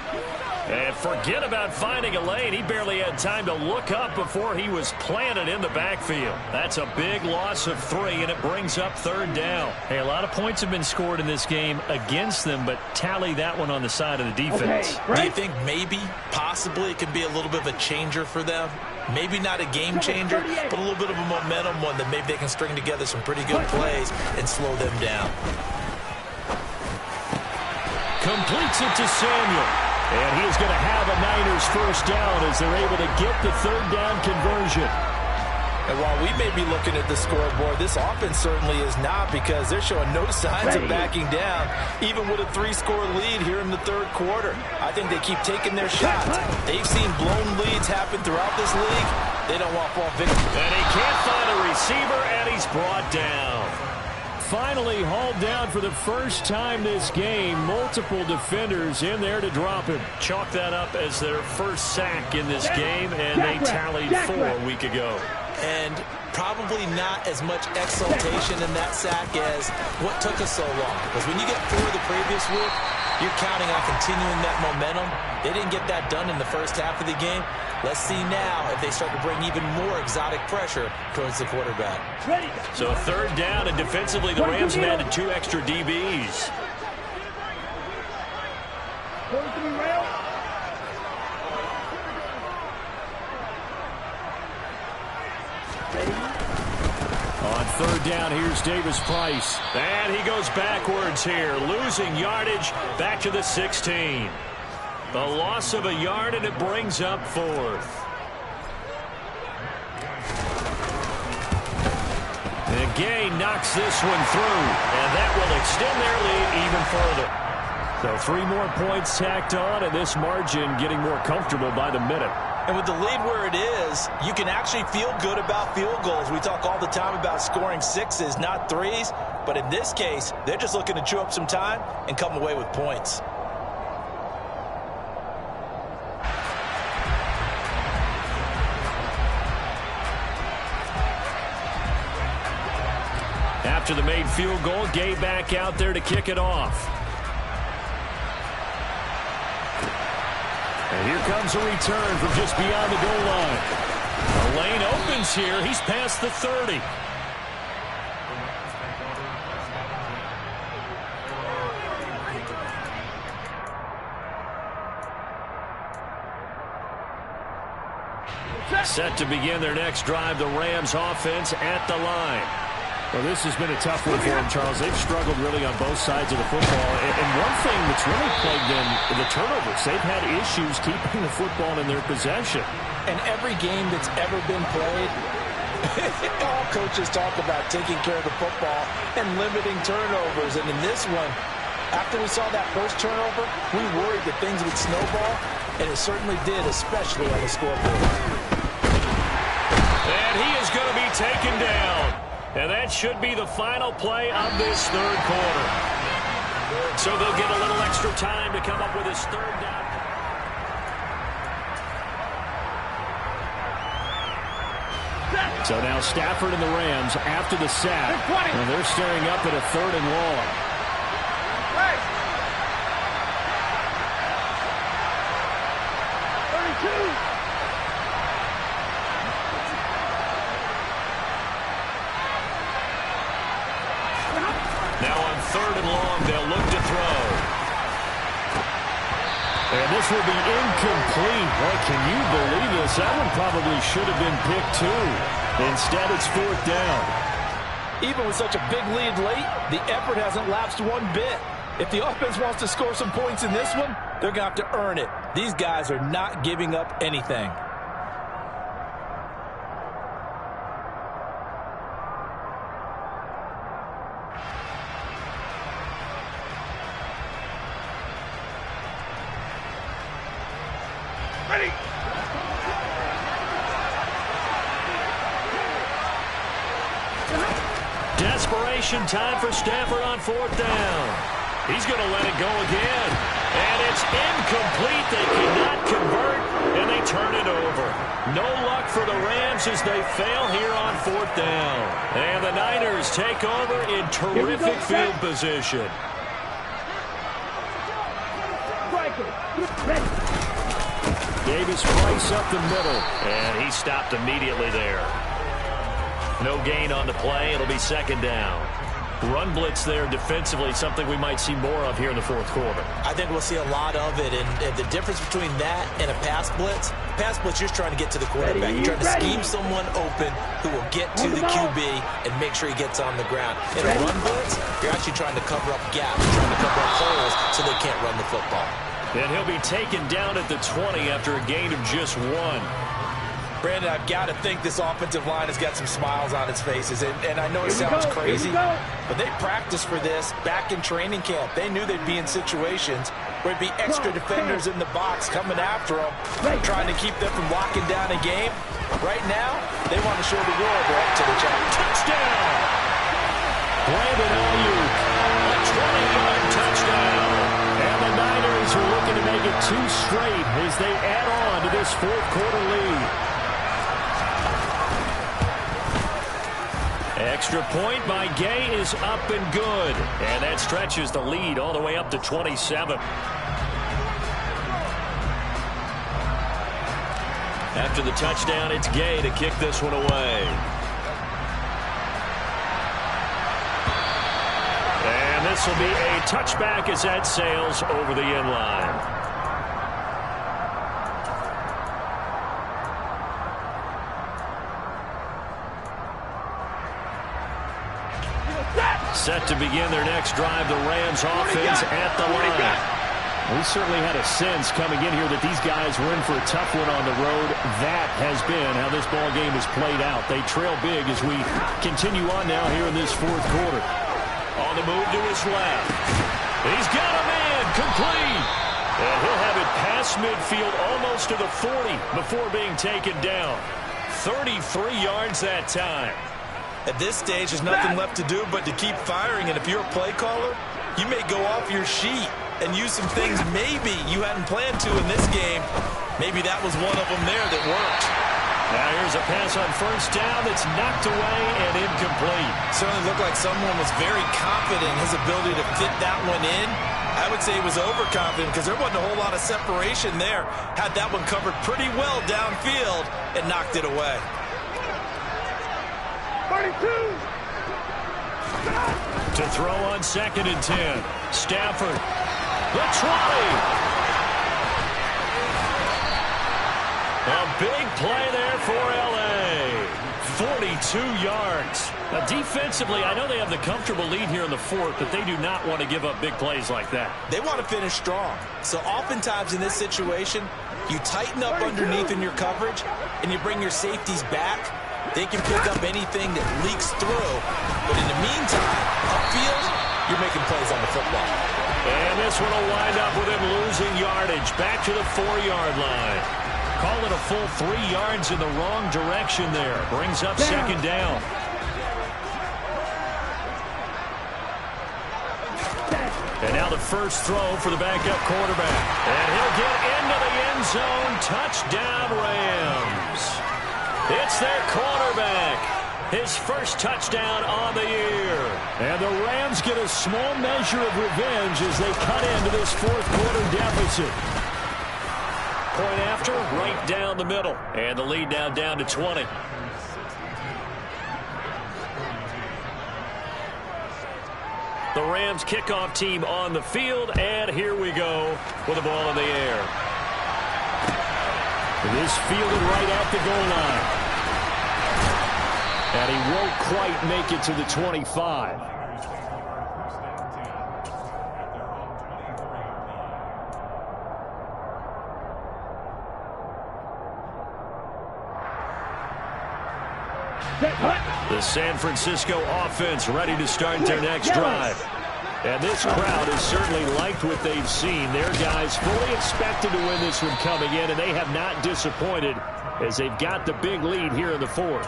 S1: And forget about finding a lane. He barely had time to look up before he was planted in the backfield. That's a big loss of 3, and it brings up 3rd down. Hey, a lot of points have been scored in this game against them, but tally that one on the side of the defense.
S5: Do you think maybe, possibly, it could be a little bit of a changer for them? Maybe not a game changer, but a little bit of a momentum one that maybe they can string together some pretty good plays and slow them down.
S1: Completes it to Samuel. And he's going to have a Niners 1st down as they're able to get the 3rd down conversion.
S2: And while we may be looking at the scoreboard, this offense certainly is not, because they're showing no signs of backing down, even with a 3-score lead here in the 3rd quarter. I think they keep taking their shots. They've seen blown leads happen throughout this league. They don't want fall victims.
S1: And he can't find a receiver, and he's brought down. Finally hauled down for the first time this game. Multiple defenders in there to drop him. Chalk that up as their first sack in this game, and they tallied 4 a week ago.
S5: And probably not as much exultation in that sack as what took us so long. Because when you get 4 the previous week, you're counting on continuing that momentum. They didn't get that done in the first half of the game. Let's see now if they start to bring even more exotic pressure towards the quarterback.
S1: So 3rd down, and defensively the Rams have added 2 extra DBs. On 3rd down, here's Davis Price. And he goes backwards here, losing yardage back to the 16. The loss of a yard, and it brings up 4th. And Gay knocks this one through, and that will extend their lead even further. So 3 more points tacked on, and this margin getting more comfortable by the minute.
S2: And with the lead where it is, you can actually feel good about field goals. We talk all the time about scoring 6s, not 3s. But in this case, they're just looking to chew up some time and come away with points.
S1: After the made field goal, Gay back out there to kick it off. And here comes a return from just beyond the goal line. The lane opens here. He's past the 30. Set to begin their next drive, the Rams offense at the line.
S6: Well, this has been a tough one for them, Charles. They've struggled really on both sides of the football. And one thing that's really plagued them, the turnovers. They've had issues keeping the football in their possession.
S2: And every game that's ever been played, all coaches talk about taking care of the football and limiting turnovers. And in this one, after we saw that first turnover, we worried that things would snowball, and it certainly did, especially on the scoreboard.
S1: And he is going to be taken down. And that should be the final play of this third quarter. So they'll get a little extra time to come up with his third down.
S6: So now Stafford and the Rams after the sack. And they're staring up at a 3rd and long.
S1: Now on 3rd and long, they'll look to throw.
S6: And this will be incomplete. Boy, can you believe this? That one probably should have been picked too. Instead, it's 4th down.
S2: Even with such a big lead late, the effort hasn't lapsed one bit. If the offense wants to score some points in this one, they're going to have to earn it. These guys are not giving up anything.
S1: Desperation time for Stafford on 4th down. He's going to let it go again. And it's incomplete. They cannot convert, and they turn it over. No luck for the Rams as they fail here on 4th down. And the Niners take over in terrific field position.
S6: Davis Price up the middle.
S1: And he stopped immediately there. No gain on the play. It'll be 2nd down. Run blitz there defensively, something we might see more of here in the 4th quarter.
S5: I think we'll see a lot of it, and the difference between that and a pass blitz, you're trying to get to the quarterback. You're trying to scheme someone open who will get to the QB and make sure he gets on the ground. In a run blitz, you're actually trying to cover up gaps, trying to cover up holes so they can't run the football.
S1: And he'll be taken down at the 20 after a gain of just 1.
S2: Brandon, I've got to think this offensive line has got some smiles on its faces. And I know it sounds crazy, but they practiced for this back in training camp. They knew they'd be in situations where there'd be extra defenders in the box coming after them, trying to keep them from locking down a game. Right now, they want to show the world they're up to the challenge.
S1: Touchdown! Brandon Ayuk, a 20-yard touchdown.
S6: And the Niners are looking to make it 2 straight as they add on to this 4th quarter lead.
S1: Extra point by Gay is up and good. And that stretches the lead all the way up to 27. After the touchdown, it's Gay to kick this one away. And this will be a touchback as that sails over the end line. Set to begin their next drive, the Rams offense at the line.
S6: We certainly had a sense coming in here that these guys were in for a tough one on the road. That has been how this ball game has played out. They trail big as we continue on now here in this 4th quarter.
S1: On the move to his left. He's got a man, complete. And he'll have it past midfield almost to the 40 before being taken down. 33 yards that time.
S2: At this stage, there's nothing left to do but to keep firing. And if you're a play caller, you may go off your sheet and use some things maybe you hadn't planned to in this game. Maybe that was one of them there that worked.
S1: Now here's a pass on first down that's knocked away and incomplete.
S5: Certainly looked like someone was very confident in his ability to fit that one in. I would say he was overconfident because there wasn't a whole lot of separation there. Had that one covered pretty well downfield and knocked it away.
S3: 42.
S1: To throw on 2nd and 10. Stafford. The try. A big play there for L.A. 42 yards. Now, defensively, I know they have the comfortable lead here in the 4th, but they do not want to give up big plays like that.
S5: They want to finish strong. So oftentimes in this situation, you tighten up underneath in your coverage, and you bring your safeties back. They can pick up anything that leaks through. But in the meantime, upfield, you're making plays on the football.
S1: And this one will wind up with him losing yardage. Back to the 4-yard line. Call it a full 3 yards in the wrong direction there. Brings up 2nd down. And now the first throw for the backup quarterback. And he'll get into the end zone. Touchdown, Rams. It's their quarterback. His first touchdown on the year. And the Rams get a small measure of revenge as they cut into this 4th quarter deficit. Point after, right down the middle. And the lead now down to 20. The Rams kickoff team on the field, and here we go with the ball in the air. This fielded right at the goal line. And he won't quite make it to the 25. The San Francisco offense ready to start their next drive. And this crowd has certainly liked what they've seen. Their guys fully expected to win this one coming in, and they have not disappointed as they've got the big lead here in the 4th.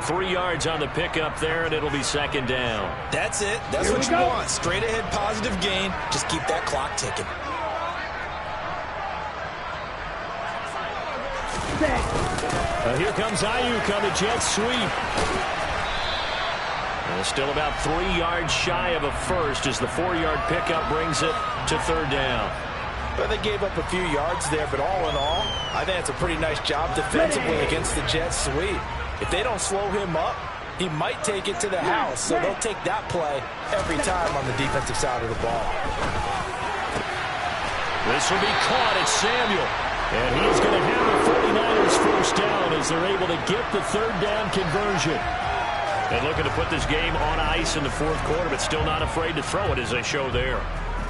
S1: 3 yards on the pickup there, and it'll be 2nd down.
S5: That's it. That's what you want. Straight ahead positive gain. Just keep that clock ticking.
S1: Here comes Ayuk on the jet sweep. And still about 3 yards shy of a first as the 4-yard pickup brings it to 3rd down.
S2: Well, they gave up a few yards there, but all in all, I think it's a pretty nice job defensively against the jet sweep. If they don't slow him up, he might take it to the house. So they'll take that play every time on the defensive side of the ball.
S1: This will be caught. It's Samuel. And he's going to have the 49ers first down as they're able to get the 3rd down conversion. And looking to put this game on ice in the 4th quarter, but still not afraid to throw it as they show there.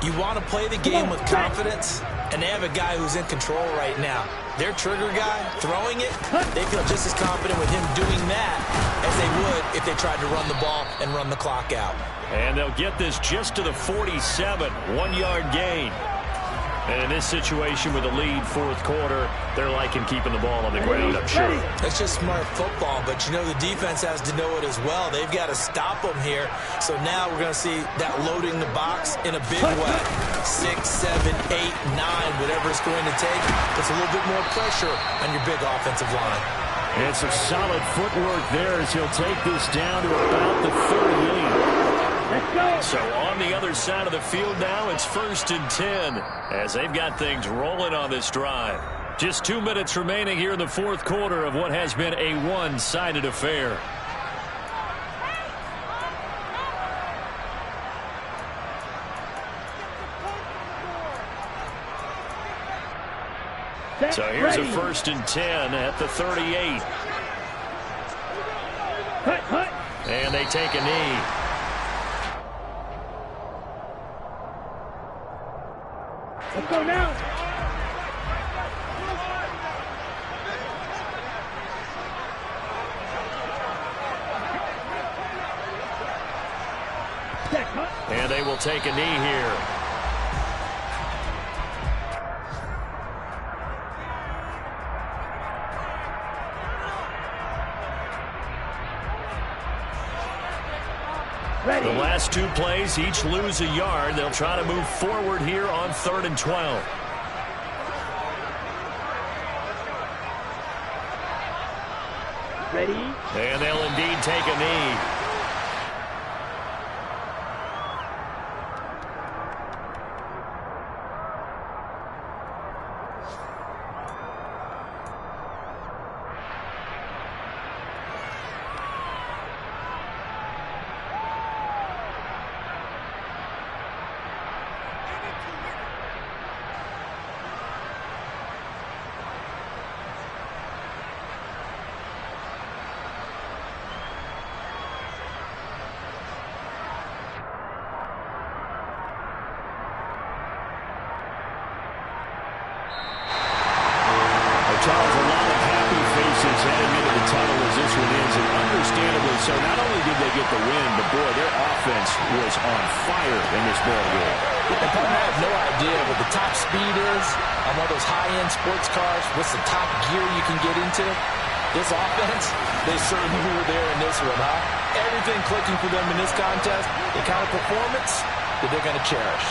S5: You want to play the game with confidence, and they have a guy who's in control right now. Their trigger guy, throwing it, they feel just as confident with him doing that as they would if they tried to run the ball and run the clock out.
S1: And they'll get this just to the 47, 1-yard gain. And in this situation with the lead 4th quarter, they're liking keeping the ball on the ground, I'm sure.
S5: It's just smart football, but you know the defense has to know it as well. They've got to stop them here. So now we're going to see that loading the box in a big way. 6, 7, 8, 9, whatever it's going to take. Puts a little bit more pressure on your big offensive line.
S1: And some solid footwork there as he'll take this down to about the 38. So on the other side of the field now, it's 1st and 10 as they've got things rolling on this drive. Just 2 minutes remaining here in the 4th quarter of what has been a one-sided affair. So here's a 1st and 10 at the 38. And they take a knee.
S3: Let's go now.
S1: And they will take a knee here. The last 2 plays, each lose a yard. They'll try to move forward here on 3rd and 12.
S3: Ready?
S1: And they'll indeed take a knee. Charles, a lot of happy faces heading into the tunnel as this one ends, and understandably so. Not only did they get the win, but boy, their offense was on fire in this ball game.
S2: I have no idea what the top speed is on one of those high-end sports cars. What's the top gear you can get into? This offense, they certainly were there in this one, huh? Everything clicking for them in this contest, the kind of performance that they're going to cherish.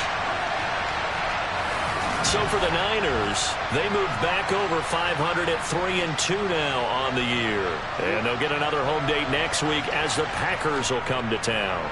S1: So for the Niners, they moved back over 500 at 3-2 now on the year. And they'll get another home date next week as the Packers will come to town.